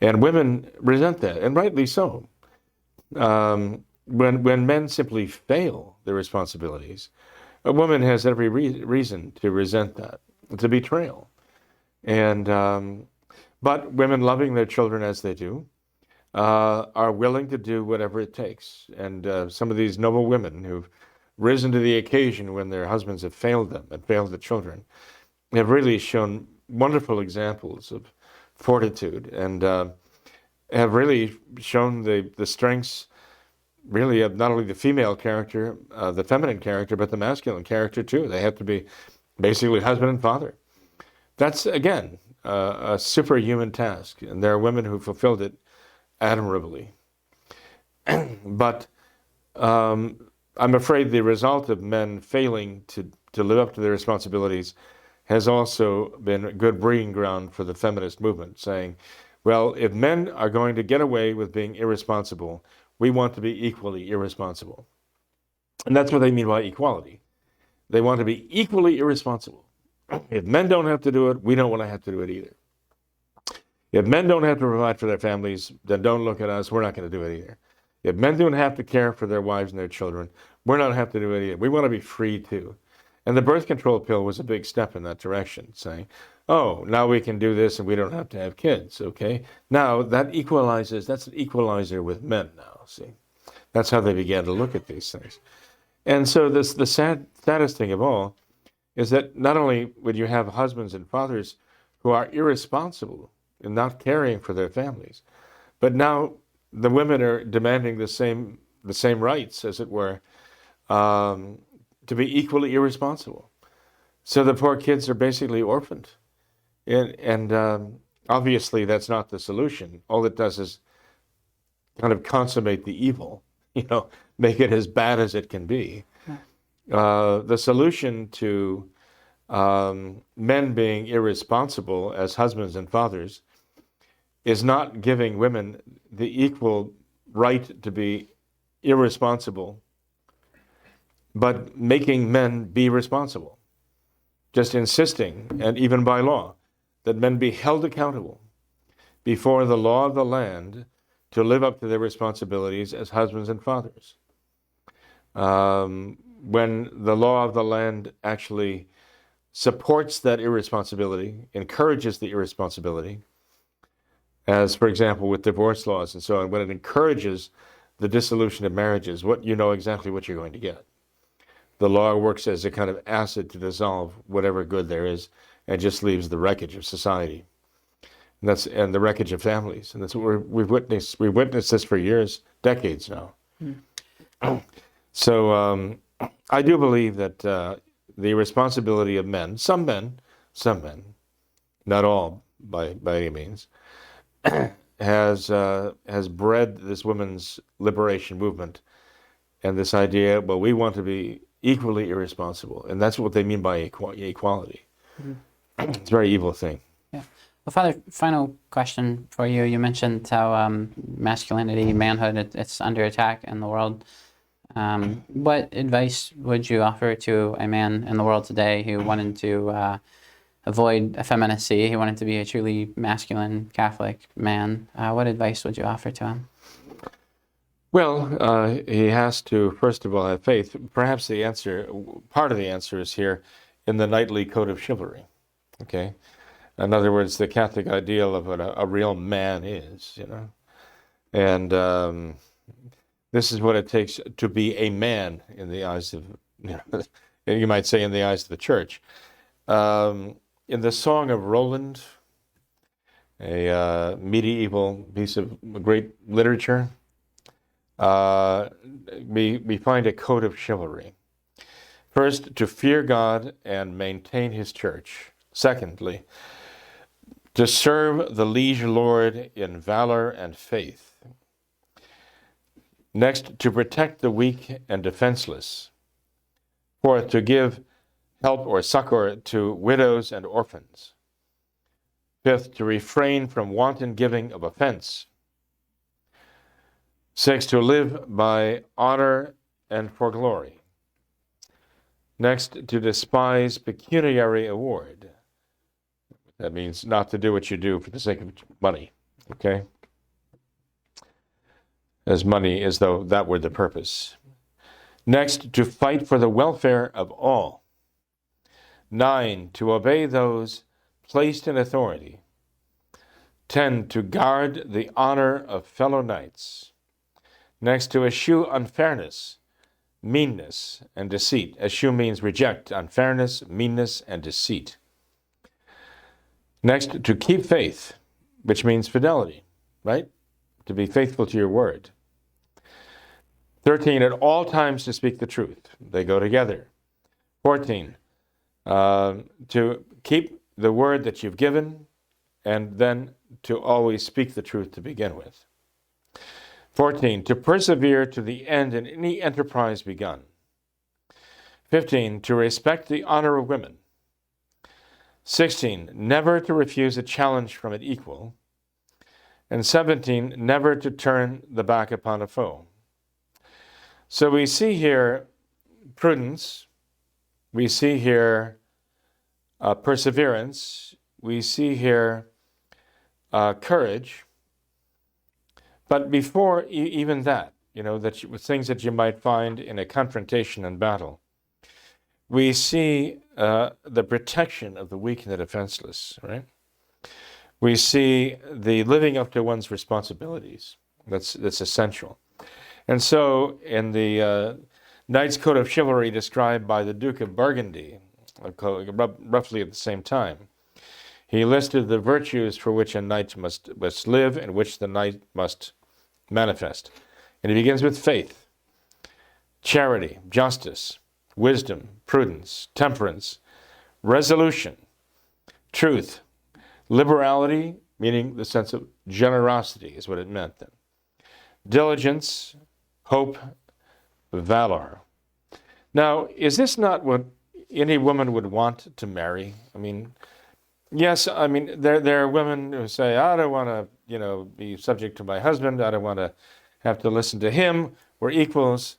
And women resent that, and rightly so. When men simply fail their responsibilities, a woman has every reason to resent that. It's a betrayal. But women loving their children as they do are willing to do whatever it takes. And some of these noble women who've risen to the occasion when their husbands have failed them and failed the children have really shown wonderful examples of fortitude and have really shown the strengths really of not only the female character, the feminine character, but the masculine character too. They have to be basically husband and father. That's, again, a superhuman task, and there are women who fulfilled it admirably. But I'm afraid the result of men failing to live up to their responsibilities has also been a good breeding ground for the feminist movement, saying, well, if men are going to get away with being irresponsible, we want to be equally irresponsible. And that's what they mean by equality. They want to be equally irresponsible. If men don't have to do it, we don't want to have to do it either. If men don't have to provide for their families, then don't look at us. We're not going to do it either. If men don't have to care for their wives and their children, we're not going to have to do it either. We want to be free too. And the birth control pill was a big step in that direction, saying, oh, now we can do this and we don't have to have kids, okay? Now that equalizes, that's an equalizer with men now, see? That's how they began to look at these things. And so the saddest thing of all is that not only would you have husbands and fathers who are irresponsible and not caring for their families. But now the women are demanding the same rights, as it were, to be equally irresponsible. So the poor kids are basically orphaned. And obviously that's not the solution. All it does is kind of consummate the evil, make it as bad as it can be. The solution to men being irresponsible as husbands and fathers is not giving women the equal right to be irresponsible, but making men be responsible. Just insisting, and even by law, that men be held accountable before the law of the land to live up to their responsibilities as husbands and fathers. When the law of the land actually supports that irresponsibility, encourages the irresponsibility, as, for example, with divorce laws and so on, when it encourages the dissolution of marriages, you know exactly what you're going to get. The law works as a kind of acid to dissolve whatever good there is, and just leaves the wreckage of society, and the wreckage of families. And that's what we've witnessed. We've witnessed this for years, decades now. So I do believe that the responsibility of men, some men, not all by any means, has bred this women's liberation movement, and this idea, well, we want to be equally irresponsible, and that's what they mean by equality. It's a very evil thing. Yeah. Well, Father, final question for you. You mentioned how masculinity, manhood, it's under attack in the world. What advice would you offer to a man in the world today who wanted to avoid effeminacy, who wanted to be a truly masculine Catholic man? What advice would you offer to him? Well, he has to, first of all, have faith. Perhaps part of the answer is here in the knightly code of chivalry. Okay? In other words, the Catholic ideal of what a real man is, And this is what it takes to be a man in the eyes of, you might say in the eyes of the church. In the Song of Roland, a medieval piece of great literature, we find a code of chivalry. First, to fear God and maintain his church. Secondly, to serve the liege lord in valor and faith. Next, to protect the weak and defenseless. Fourth, to give help or succor to widows and orphans. Fifth, to refrain from wanton giving of offense. Sixth, to live by honor and for glory. Next, to despise pecuniary award. That means not to do what you do for the sake of money, okay? As though that were the purpose. Next, to fight for the welfare of all. 9, to obey those placed in authority. 10, to guard the honor of fellow knights. Next, to eschew unfairness, meanness, and deceit. Eschew means reject unfairness, meanness, and deceit. Next, to keep faith, which means fidelity, right? To be faithful to your word. 13, at all times to speak the truth. They go together. 14, to keep the word that you've given, and then to always speak the truth to begin with. 14, to persevere to the end in any enterprise begun. 15, to respect the honor of women. 16, never to refuse a challenge from an equal. And 17, never to turn the back upon a foe. So we see here prudence, we see here perseverance, we see here courage. But before even that, things that you might find in a confrontation and battle, we see the protection of the weak and the defenseless, right? We see the living up to one's responsibilities. That's essential. And so in the Knight's Code of Chivalry described by the Duke of Burgundy, roughly at the same time, He listed the virtues for which a knight must live and which the knight must manifest. And he begins with faith, charity, justice, wisdom, prudence, temperance, resolution, truth, liberality, meaning the sense of generosity is what it meant then, diligence, hope, valor. Now, is this not what any woman would want to marry? I mean, yes, I mean, there are women who say, I don't want to, be subject to my husband. I don't want to have to listen to him. We're equals.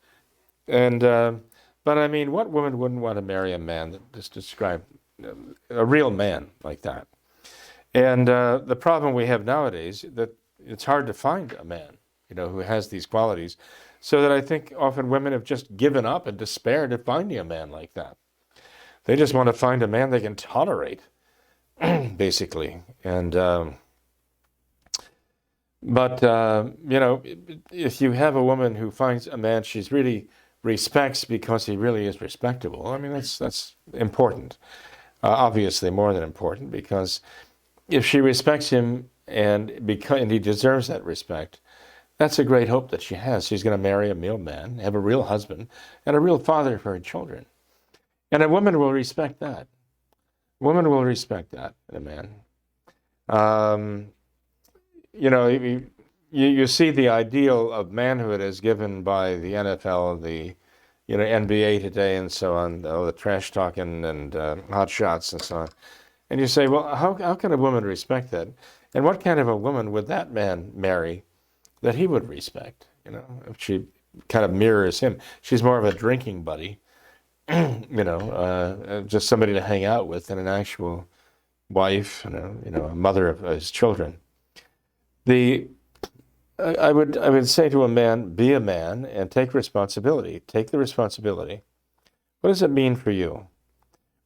And, but I mean, what woman wouldn't want to marry a man that just described a real man like that? And the problem we have nowadays that it's hard to find a man, who has these qualities, so that I think often women have just given up and despaired of finding a man like that. They just want to find a man they can tolerate, basically. And if you have a woman who finds a man she's really respects because he really is respectable, I mean, that's important. Obviously more than important, because if she respects him and he deserves that respect, that's a great hope that she has. She's going to marry a real man, have a real husband, and a real father for her children. And a woman will respect that. A woman will respect that in a man. You see the ideal of manhood as given by the NFL, the NBA today, and so on, the trash talking and hot shots and so on. And you say, well, how can a woman respect that? And what kind of a woman would that man marry that he would respect? If she kind of mirrors him. She's more of a drinking buddy, just somebody to hang out with, than an actual wife, a mother of his children. I would say to a man, be a man and take responsibility. Take the responsibility. What does it mean for you?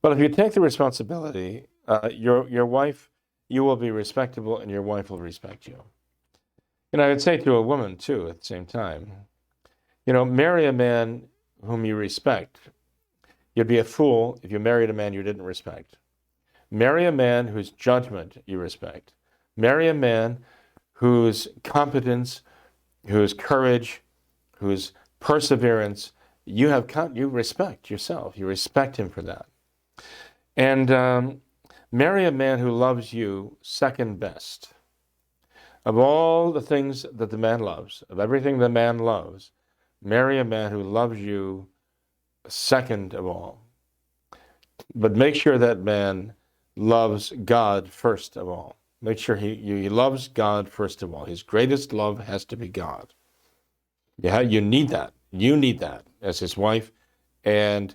Well, if you take the responsibility, your wife, you will be respectable, and your wife will respect you. And I would say to a woman too, at the same time, marry a man whom you respect. You'd be a fool if you married a man you didn't respect. Marry a man whose judgment you respect. Marry a man whose competence, whose courage, whose perseverance you respect yourself. You respect him for that. And marry a man who loves you second best. Of all the things that the man loves, of everything the man loves, marry a man who loves you second of all. But make sure that man loves God first of all. Make sure he loves God first of all. His greatest love has to be God. Yeah, you need that. You need that as his wife and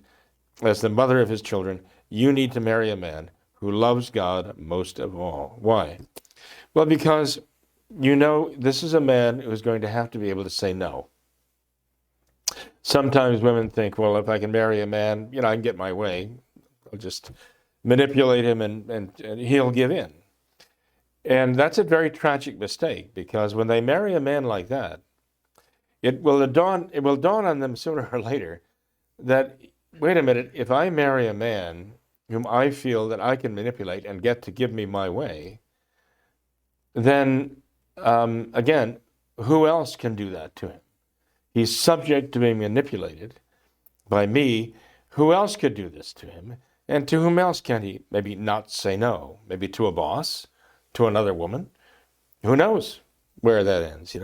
as the mother of his children. You need to marry a man who loves God most of all. Why? Well, because this is a man who's going to have to be able to say no. Sometimes women think, well, if I can marry a man, I can get my way. I'll just manipulate him and he'll give in. And that's a very tragic mistake, because when they marry a man like that, it will dawn on them sooner or later that, wait a minute, if I marry a man whom I feel that I can manipulate and get to give me my way, then again, who else can do that to him? He's subject to being manipulated by me. Who else could do this to him? And to whom else can he maybe not say no? Maybe to a boss, to another woman. Who knows where that ends,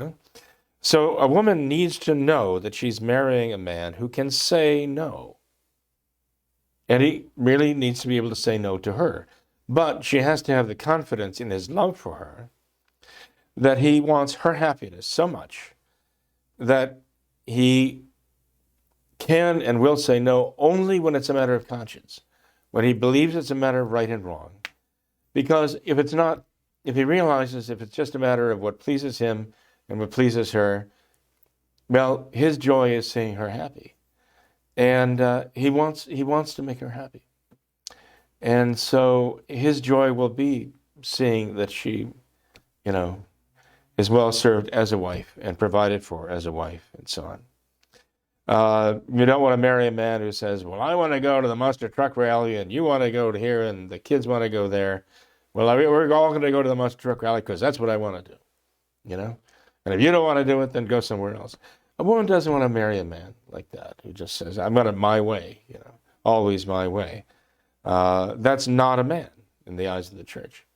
So a woman needs to know that she's marrying a man who can say no. And he really needs to be able to say no to her. But she has to have the confidence in his love for her that he wants her happiness so much that he can and will say no only when it's a matter of conscience, when he believes it's a matter of right and wrong. Because if he realizes if it's just a matter of what pleases him and what pleases her, well, his joy is seeing her happy. And he wants to make her happy. And so his joy will be seeing that she, is well served as a wife and provided for as a wife and so on. You don't want to marry a man who says, well, I want to go to the monster truck rally and you want to go to here and the kids want to go there. Well, we're all going to go to the monster truck rally because that's what I want to do, you know? And if you don't want to do it, then go somewhere else. A woman doesn't want to marry a man like that who just says, I'm going to my way, you know, always my way. That's not a man in the eyes of the church.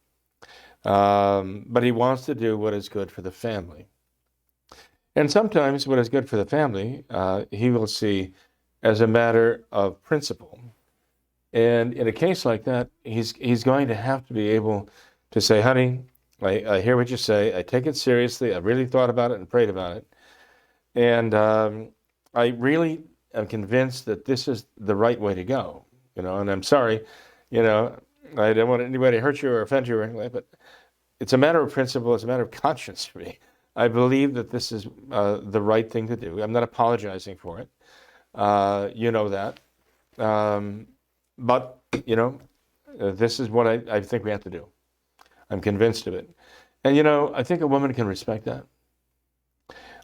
But he wants to do what is good for the family. And sometimes what is good for the family, he will see as a matter of principle. And in a case like that, he's going to have to be able to say, honey, I hear what you say. I take it seriously. I really thought about it and prayed about it. And I really am convinced that this is the right way to go. You know, and I'm sorry, you know, I don't want anybody to hurt you or offend you or anything, but it's a matter of principle. It's a matter of conscience for me. I believe that this is the right thing to do. I'm not apologizing for it. You know that. But, you know, this is what I think we have to do. I'm convinced of it. And, you know, I think a woman can respect that.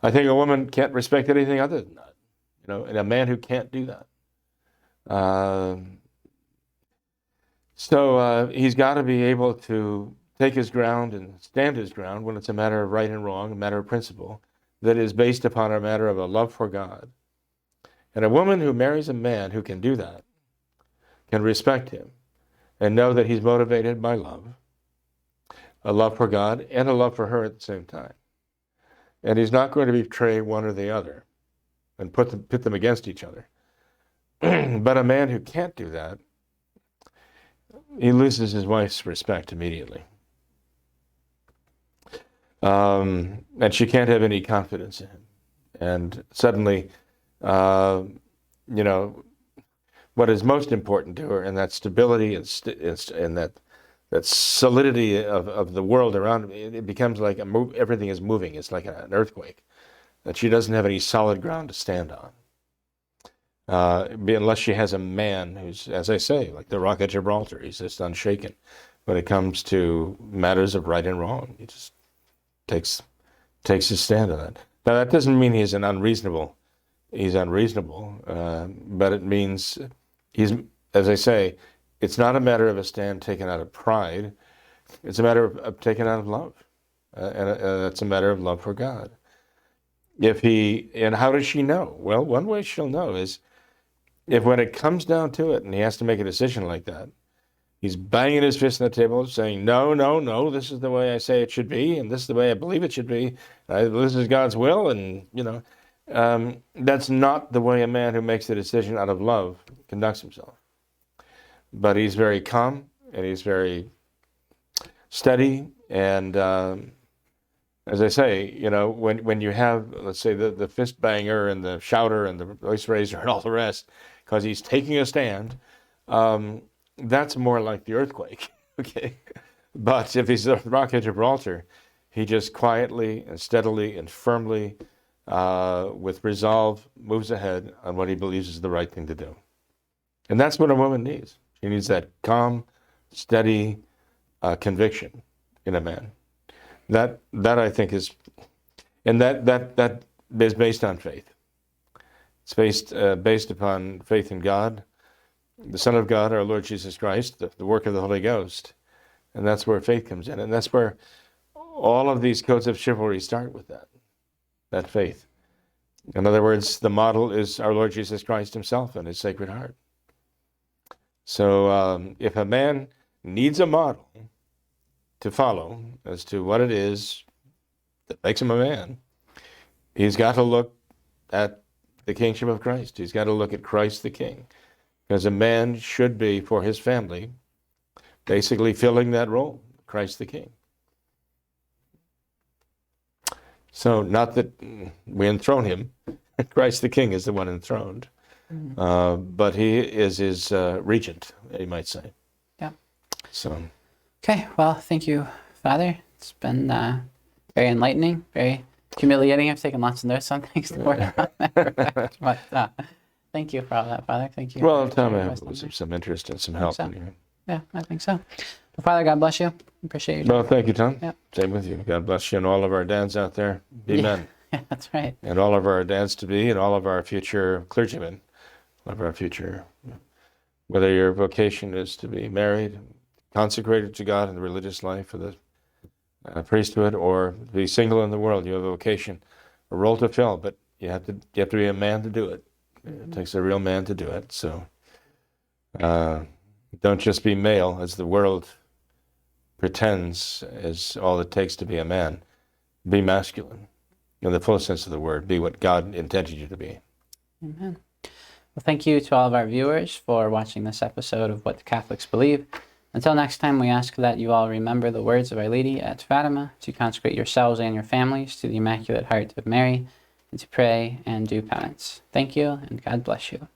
I think a woman can't respect anything other than that. You know, and a man who can't do that. So he's got to be able to take his ground and stand his ground when it's a matter of right and wrong, a matter of principle, that is based upon a matter of a love for God. And a woman who marries a man who can do that, can respect him, and know that he's motivated by love, a love for God and a love for her at the same time. And he's not going to betray one or the other and pit them against each other. But a man who can't do that, he loses his wife's respect immediately. And she can't have any confidence in him. And suddenly, you know, what is most important to her, and that stability and that solidity of the world around him, it becomes like everything is moving. It's like an earthquake, that she doesn't have any solid ground to stand on. Unless she has a man who's, as I say, like the Rock of Gibraltar, he's just unshaken when it comes to matters of right and wrong. He just takes his stand on it. Now, that doesn't mean he's unreasonable, but it means he's, as I say, it's not a matter of a stand taken out of pride. It's a matter of taken out of love. And it's a matter of love for God. And how does she know? Well, one way she'll know is if when it comes down to it and he has to make a decision like that, he's banging his fist on the table saying, no, no, no, this is the way I say it should be, and this is the way I believe it should be. This is God's will, and, you know, that's not the way a man who makes the decision out of love conducts himself. But he's very calm, and he's very steady, and as I say, you know, when you have, let's say, the fist banger and the shouter and the voice raiser and all the rest, because he's taking a stand, that's more like the earthquake, okay? But if he's the Rock of Gibraltar, he just quietly and steadily and firmly, with resolve, moves ahead on what he believes is the right thing to do. And that's what a woman needs. She needs that calm, steady conviction in a man. That I think is, and that is based on faith. It's based upon faith in God, the Son of God, our Lord Jesus Christ, the work of the Holy Ghost. And that's where faith comes in. And that's where all of these codes of chivalry start with that faith. In other words, the model is our Lord Jesus Christ himself and his Sacred Heart. So if a man needs a model to follow as to what it is that makes him a man, he's got to look at the kingship of Christ. He's got to look at Christ the King. Because a man should be, for his family, basically filling that role, Christ the King. So not that we enthrone him. Christ the King is the one enthroned. But he is his regent, you might say. Yeah. So. Okay, well, thank you, Father. It's been very enlightening, very humiliating. I've taken lots of notes on things to work on. But thank you for all that, Father. Thank you. Well, Tom, I have some interest and some help. Yeah, I think so. Well, Father, God bless you. Appreciate you. Well, thank you, Tom. Yeah. Same with you. God bless you and all of our dads out there. Be men. Yeah, that's right. And all of our dads to be and all of our future clergymen. All of our future, whether your vocation is to be married, consecrated to God in the religious life for the priesthood, or be single in the world. You have a vocation, a role to fill, but you have to be a man to do it. It takes a real man to do it. So don't just be male, as the world pretends is all it takes to be a man. Be masculine in the full sense of the word. Be what God intended you to be. Amen. Well, thank you to all of our viewers for watching this episode of What the Catholics Believe. Until next time, we ask that you all remember the words of Our Lady at Fatima, to consecrate yourselves and your families to the Immaculate Heart of Mary, and to pray and do penance. Thank you, and God bless you.